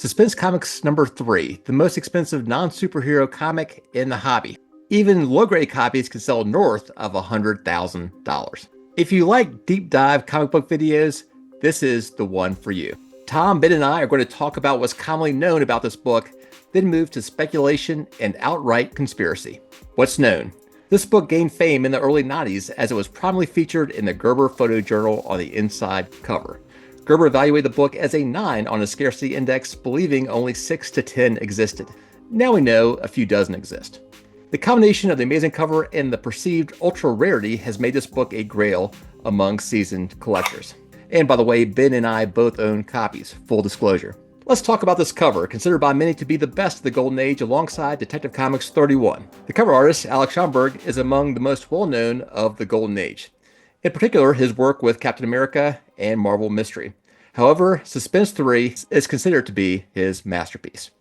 Suspense Comics number 3, the most expensive non-superhero comic in the hobby. Even low-grade copies can sell north of $100,000. If you like deep dive comic book videos, this is the one for you. Tom, Ben, and I are going to talk about what's commonly known about this book, then move to speculation and outright conspiracy. What's known? This book gained fame in the early 90s as it was prominently featured in the Gerber photojournal on the inside cover. Gerber evaluated the book as a 9 on a scarcity index, believing only 6 to 10 existed. Now we know a few dozen exist. The combination of the amazing cover and the perceived ultra rarity has made this book a grail among seasoned collectors. And by the way, Ben and I both own copies, full disclosure. Let's talk about this cover, considered by many to be the best of the Golden Age alongside Detective Comics 31. The cover artist, Alex Schomburg, is among the most well-known of the Golden Age. In particular, his work with Captain America and Marvel Mystery. However, Suspense 3 is considered to be his masterpiece.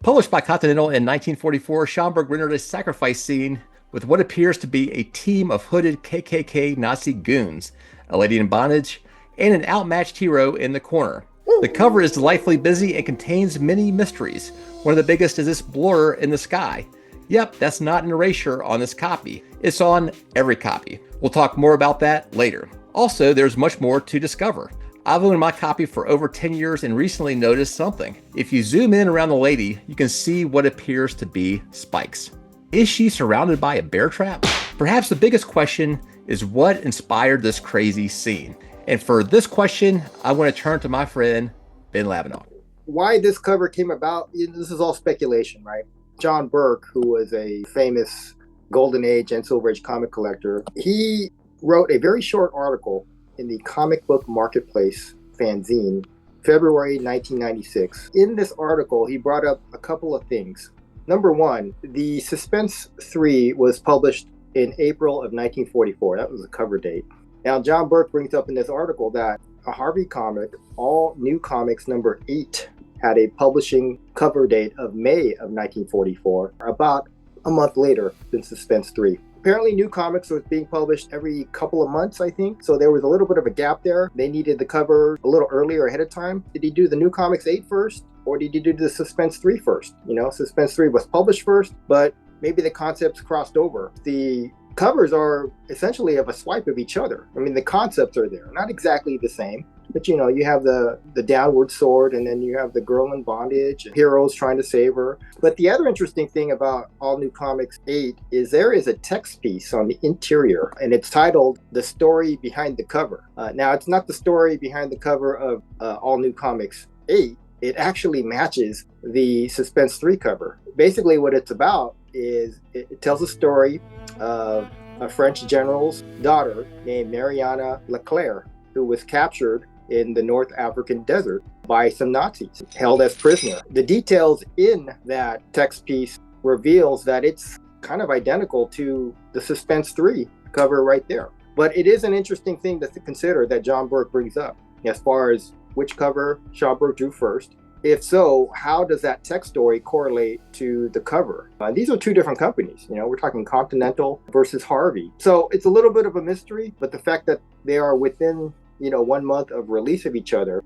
Published by Continental in 1944, Schomburg rendered a sacrifice scene with what appears to be a team of hooded KKK Nazi goons, a lady in bondage, and an outmatched hero in the corner. The cover is delightfully busy and contains many mysteries. One of the biggest is this blur in the sky. Yep, that's not an erasure on this copy. It's on every copy. We'll talk more about that later. Also, there's much more to discover. I've owned my copy for over 10 years and recently noticed something. If you zoom in around the lady, you can see what appears to be spikes. Is she surrounded by a bear trap? Perhaps the biggest question is what inspired this crazy scene? And for this question, I want to turn to my friend, Ben Labonog. Why this cover came about, this is all speculation, right? John Berk, who was a famous Golden Age and Silver Age comic collector, he wrote a very short article in the Comic Book Marketplace fanzine, February 1996. In this article, he brought up a couple of things. Number one, the Suspense 3 was published in April of 1944. That was the cover date. Now, John Berk brings up in this article that a Harvey comic, All New Comics number 8, had a publishing cover date of May of 1944, about a month later than Suspense 3. Apparently, New Comics was being published every couple of months, I think. So there was a little bit of a gap there. They needed the cover a little earlier ahead of time. Did he do the New Comics 8 first? Or did he do the Suspense 3 first? You know, Suspense 3 was published first, but maybe the concepts crossed over. The covers are essentially of a swipe of each other. I mean, the concepts are there. Not exactly the same. But, you know, you have the downward sword, and then you have the girl in bondage, heroes trying to save her. But the other interesting thing about All New Comics 8 is there is a text piece on the interior, and it's titled The Story Behind the Cover. Now, it's not the story behind the cover of All New Comics 8. It actually matches the Suspense 3 cover. Basically, what it's about is it tells a story of a French general's daughter named Mariana Leclerc, who was captured in the North African desert by some Nazis, held as prisoner. The details in that text piece reveals that it's kind of identical to the Suspense 3 cover right there. But it is an interesting thing to consider that John Berk brings up as far as which cover Schomburg drew first. If so, how does that text story correlate to the cover? These are two different companies. You know, we're talking Continental versus Harvey. So it's a little bit of a mystery, but the fact that they are within 1 month of release of each other,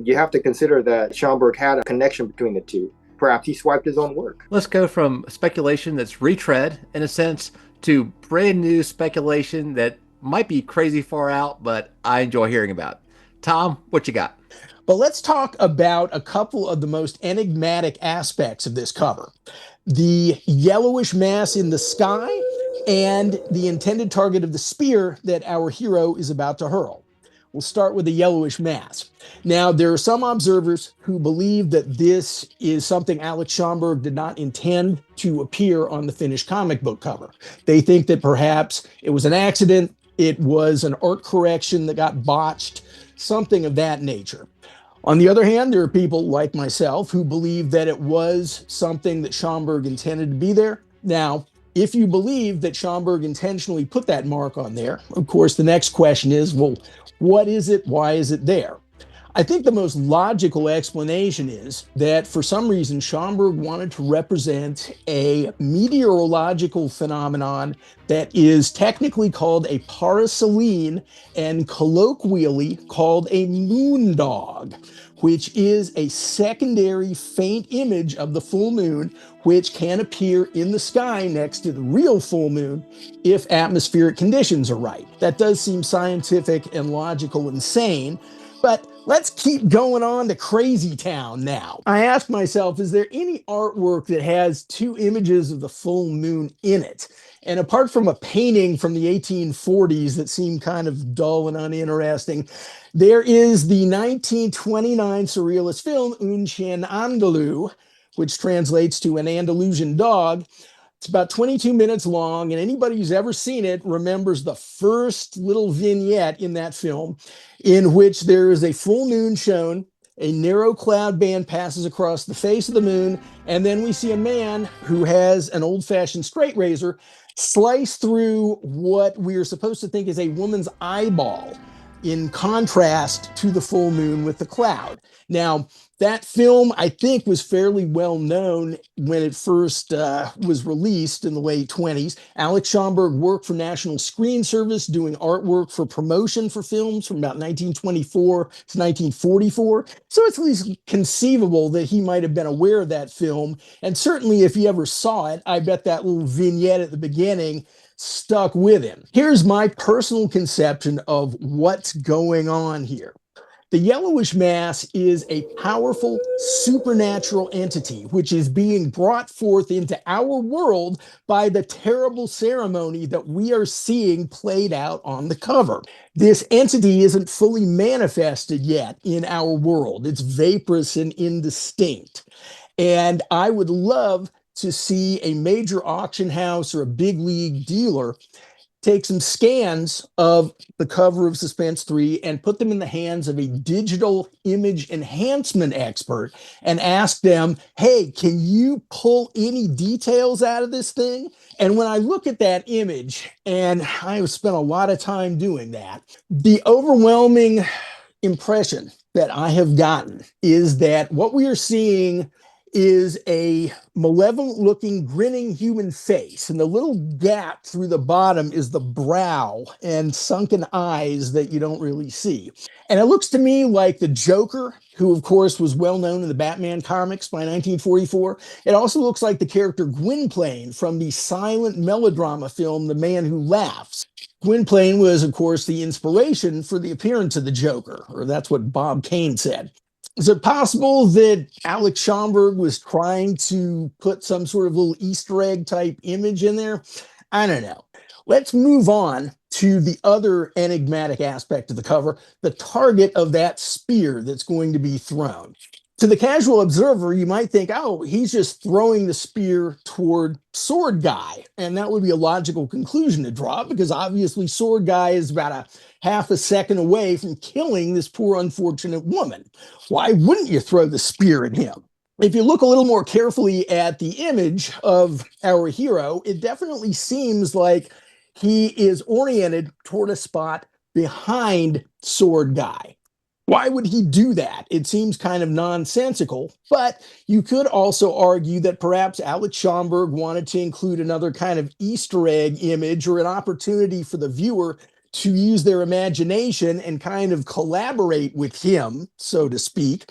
you have to consider that Schomburg had a connection between the two. Perhaps he swiped his own work. Let's go from speculation that's retread, in a sense, to brand new speculation that might be crazy far out, but I enjoy hearing about. Tom, what you got? But let's talk about a couple of the most enigmatic aspects of this cover. The yellowish mass in the sky and the intended target of the spear that our hero is about to hurl. We'll start with the yellowish mass. Now, there are some observers who believe that this is something Alex Schomburg did not intend to appear on the finished comic book cover. They think that perhaps it was an accident, it was an art correction that got botched, something of that nature. On the other hand, there are people like myself who believe that it was something that Schomburg intended to be there. Now, if you believe that Schomburg intentionally put that mark on there, of course, the next question is, well, what is it? Why is it there? I think the most logical explanation is that for some reason, Schomburg wanted to represent a meteorological phenomenon that is technically called a paraselene and colloquially called a moondog, which is a secondary faint image of the full moon, which can appear in the sky next to the real full moon if atmospheric conditions are right. That does seem scientific and logical and sane, but let's keep going on to Crazy Town now. I ask myself, is there any artwork that has two images of the full moon in it? And apart from a painting from the 1840s that seemed kind of dull and uninteresting, there is the 1929 surrealist film Chien Andalou, which translates to An Andalusian Dog. It's about 22 minutes long, and anybody who's ever seen it remembers the first little vignette in that film, in which there is a full moon shown, a narrow cloud band passes across the face of the moon, and then we see a man who has an old-fashioned straight razor slice through what we are supposed to think is a woman's eyeball, in contrast to the full moon with the cloud. Now, that film, I think, was fairly well known when it first was released in the late 20s. Alex Schomburg worked for National Screen Service doing artwork for promotion for films from about 1924 to 1944. So it's at least conceivable that he might have been aware of that film. And certainly if he ever saw it, I bet that little vignette at the beginning stuck with him. Here's my personal conception of what's going on here. The yellowish mass is a powerful supernatural entity which is being brought forth into our world by the terrible ceremony that we are seeing played out on the cover. This entity isn't fully manifested yet in our world. It's vaporous and indistinct. And I would love to see a major auction house or a big league dealer take some scans of the cover of Suspense 3 and put them in the hands of a digital image enhancement expert and ask them, hey, can you pull any details out of this thing? And when I look at that image, and I've spent a lot of time doing that, the overwhelming impression that I have gotten is that what we are seeing is a malevolent-looking, grinning human face, and the little gap through the bottom is the brow and sunken eyes that you don't really see. And it looks to me like the Joker, who of course was well known in the Batman comics by 1944. It also looks like the character Gwynplaine from the silent melodrama film The Man Who Laughs. Gwynplaine was, of course, the inspiration for the appearance of the Joker, or that's what Bob Kane said. Is it possible that Alex Schomburg was trying to put some sort of little Easter egg type image in there? I don't know. Let's move on to the other enigmatic aspect of the cover, the target of that spear that's going to be thrown. To the casual observer, you might think, oh, he's just throwing the spear toward Sword Guy. And that would be a logical conclusion to draw, because obviously Sword Guy is about a half a second away from killing this poor unfortunate woman. Why wouldn't you throw the spear at him? If you look a little more carefully at the image of our hero, it definitely seems like he is oriented toward a spot behind Sword Guy. Why would he do that? It seems kind of nonsensical, but you could also argue that perhaps Alex Schomburg wanted to include another kind of Easter egg image or an opportunity for the viewer to use their imagination and kind of collaborate with him, so to speak,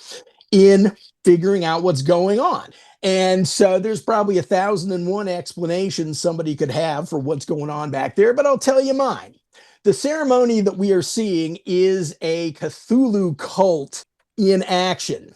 in figuring out what's going on. And so there's probably 1,001 explanations somebody could have for what's going on back there, but I'll tell you mine. The ceremony that we are seeing is a Cthulhu cult in action.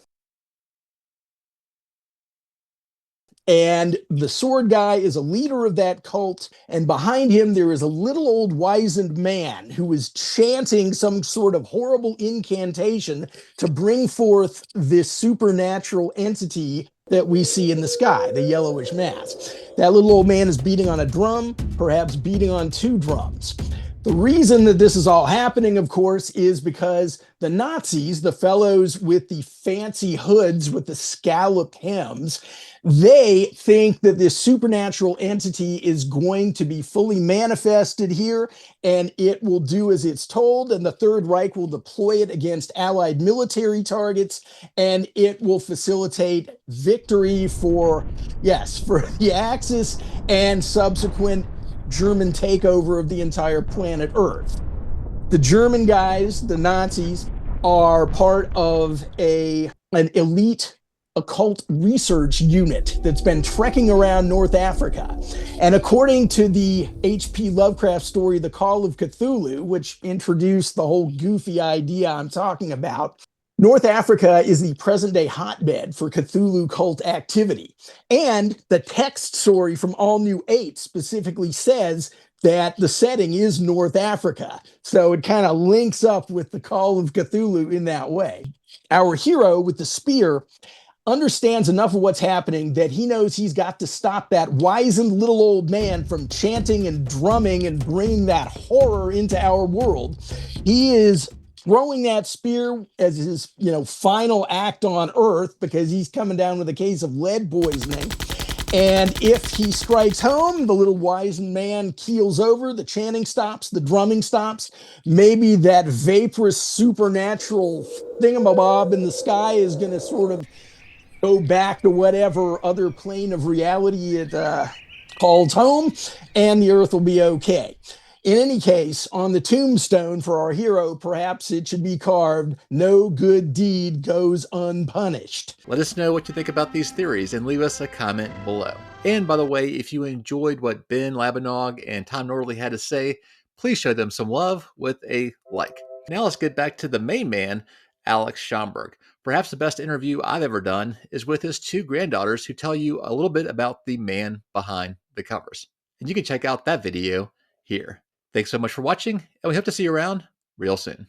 And the Sword Guy is a leader of that cult, and behind him there is a little old wizened man who is chanting some sort of horrible incantation to bring forth this supernatural entity that we see in the sky, the yellowish mass. That little old man is beating on a drum, perhaps beating on two drums. The reason that this is all happening, of course, is because the Nazis, the fellows with the fancy hoods with the scalloped hems, they think that this supernatural entity is going to be fully manifested here, and it will do as it's told, and the Third Reich will deploy it against Allied military targets, and it will facilitate victory for the Axis and subsequent German takeover of the entire planet Earth. The German guys, the Nazis, are part of an elite occult research unit that's been trekking around North Africa. And according to the H.P. Lovecraft story, The Call of Cthulhu, which introduced the whole goofy idea I'm talking about, North Africa is the present-day hotbed for Cthulhu cult activity. And the text story from All New 8 specifically says that the setting is North Africa. So it kind of links up with the Call of Cthulhu in that way. Our hero with the spear understands enough of what's happening that he knows he's got to stop that wizened little old man from chanting and drumming and bringing that horror into our world. He is throwing that spear as his, final act on Earth because he's coming down with a case of lead poisoning. And if he strikes home, the little wizened man keels over, the chanting stops, the drumming stops. Maybe that vaporous supernatural thingamabob in the sky is going to sort of go back to whatever other plane of reality it calls home, and the Earth will be okay. In any case, on the tombstone for our hero, perhaps it should be carved, "No good deed goes unpunished." Let us know what you think about these theories and leave us a comment below. And by the way, if you enjoyed what Ben Labonog and Tom Nordlie had to say, please show them some love with a like. Now let's get back to the main man, Alex Schomburg. Perhaps the best interview I've ever done is with his two granddaughters who tell you a little bit about the man behind the covers. And you can check out that video here. Thanks so much for watching, and we hope to see you around real soon.